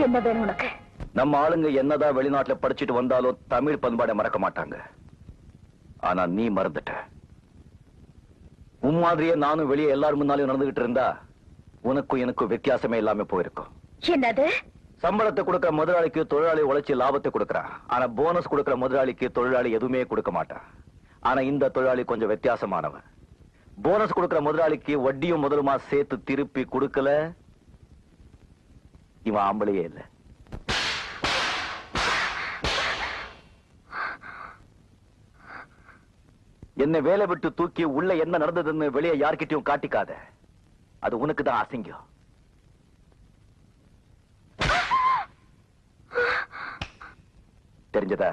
என்ன வேணும் உனக்கு? நம்ம ஆளுங்க என்னதான் வெளிநாட்டுல படிச்சுட்டு வந்தாலும் தமிழ் பண்பாடை மறக்க மாட்டாங்க. ஆனா நீ மறந்துட்ட. உன் மாதிரியே நானும் வெளியே எல்லாரும் முன்னாலும் நடந்துகிட்டு இருந்தா உனக்கும் எனக்கும் வித்தியாசமே இல்லாம போயிருக்கும். என்னது? சம்பளத்தை கொடுக்கிற முதலாளிக்கு தொழிலாளி உழைச்சி லாபத்தை கொடுக்கறான். ஆனா போனஸ் கொடுக்கிற முதலாளிக்கு தொழிலாளி எதுவுமே கொடுக்க மாட்டான். ஆனா இந்த தொழிலாளி கொஞ்சம் வித்தியாசமானவன். போனஸ் கொடுக்கிற முதலாளிக்கு வட்டியும் முதலுமா சேர்த்து திருப்பி கொடுக்கல. இவன் ஆம்பளையே இல்ல. என்ன வேலை விட்டு தூக்கி உள்ள என்ன நடந்ததுன்னு வெளியே யார்கிட்டயும் காட்டிக்காத. அது உனக்கு தான் அசிங்கம். தெரிஞ்சதா?